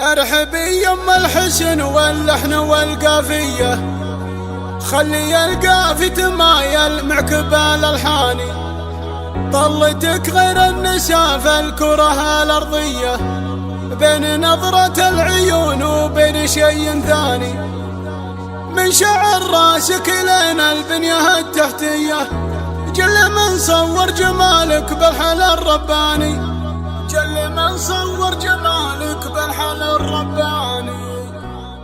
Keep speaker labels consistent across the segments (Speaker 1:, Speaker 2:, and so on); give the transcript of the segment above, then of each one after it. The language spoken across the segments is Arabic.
Speaker 1: ارحبي يم الحسن واللحن والقافية، خلي القافي تمايل مع كبال الحاني. طلتك غير النساء في الكرة الأرضية، بين نظرة العيون وبين شيء ثاني. من شعر راسك لين البنية التحتية، جل من صور جمالك بالحل الرباني، جل من صور جمالك بالحل الرباني.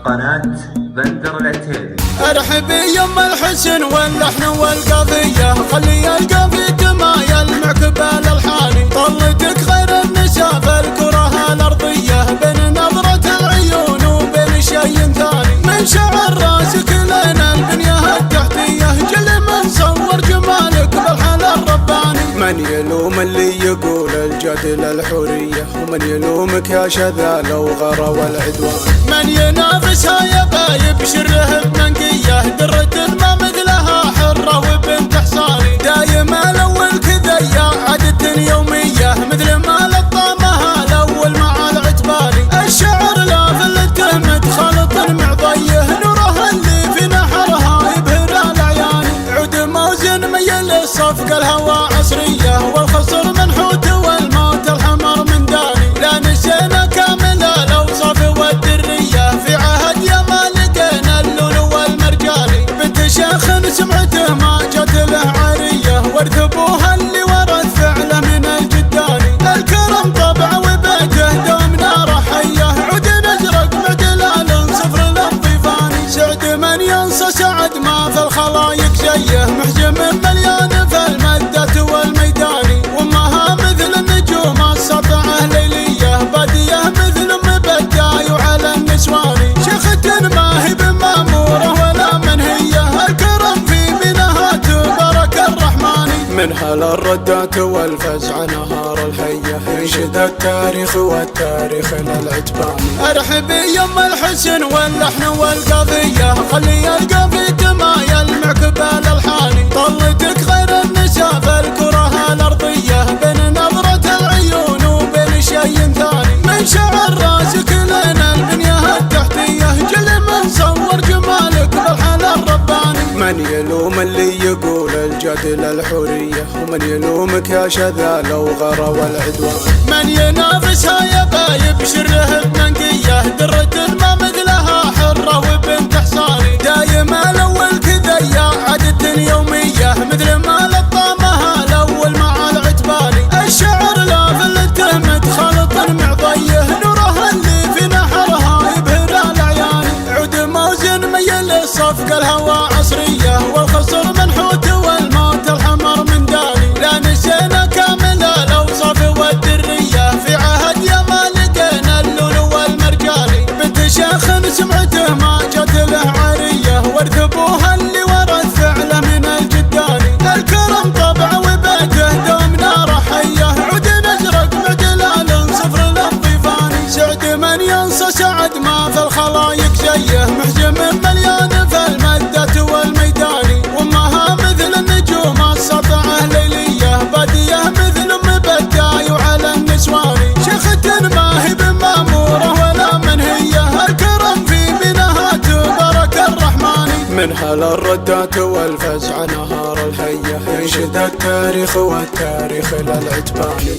Speaker 2: قناة بندر العتيبي.
Speaker 1: ارحبي يم الحسن واللحن والقافية، خلي القافي تمايل مع كبال الحاني. طلتك غير النساء في الكرة الأرضية، بين نظرة العيون وبين شيء ثاني. من شعر راسك لين البنية التحتية، جل من صور جمالك بالحل الرباني. من يلوم اللي يقول الجدل الحورية، ومن يلومك يا شذا وغرى والعدوان. من ينافسها يا بايب شره بمنقية، درة ما مثلها حرة وبنت حصاني. دايما الأول كذية عادة يومية، مثل ما لطمها الأول مع العتباني. الشعر لا فلته متخلط معضيه، نوره اللي في نحرها يبهر العيان. عود موزن ميل الصفق الهوى عصرية، والخصر منحوت والموت الحمر من داني. لا نسينا كامل الأوصاف والدرية، في عهد يا ما لقينا اللون والمرجاني. بنت شيخ سمعته ما جت له عارية، ورث ابوها اللي ورث فعله من الجداني. الكرم طبع وبيته دوم نار حية، عود نزرق معدلال صفر للضيفاني. سعد من ينصى سعد ما في الخلايق زيه، محجم مليان في المدة والميداني. وامها مثل النجوم السطعة ليلية، بادية مثل ام بداي وعلى النسواني. شيخة ما هي بمامورة ولا منهية، الكرم في منها تبارك الرحماني. منها للردات والفزع نهار الحية، ينشد التاريخ والتاريخ للعتباني. ارحبي يم الحسن واللحن والقافية، خلي القافي تمايل مع كبال الحاني. طلتك غير النساء في الكرة الأرضية، بين نظرة العيون وبين شيء ثاني. من شعر راسك لين البنية التحتية، جل من صور جمالك بالحل الرباني. من يلوم اللي يقول الجدل الحورية، ومن يلومك يا شذا وغرى والعدوان. من ينافسها يا بايب شره بمنقية، درة ما مثلها حرة وبنت حصاني. دايما الأول كذية عادة يومية، مثل ما لطمها الأول مع العتباني. الشعر لا فلته متخلط معضيه، نوره اللي في نحرها يبهر العيان. عود موزن ميل الصفق الهوى عصرية، والخصر منحوت والموت الحمر من داني. لا نسينا كامل الأوصاف والدرية، في عهد يا ما لقينا اللون والمرجاني. بنت شيخ سمعته ما جت له عارية، ورث ابوها اللي ورث فعله من الجداني. الكرم طبع وبيته دوم نار حية، عود نزرق معدلال صفر للضيفاني. سعد من ينصى سعد ما في الخلايق زيه، محجم مليان في المدة والميداني. وامها مثل النجوم السطعة ليلية، بادية مثل ام بداي وعلى النسواني. شيخة ما هي بمامورة ولا منهية، الكرم في منها تبارك الرحماني. منها للردات والفزع نهار الحية، ينشد التاريخ والتاريخ للعتباني.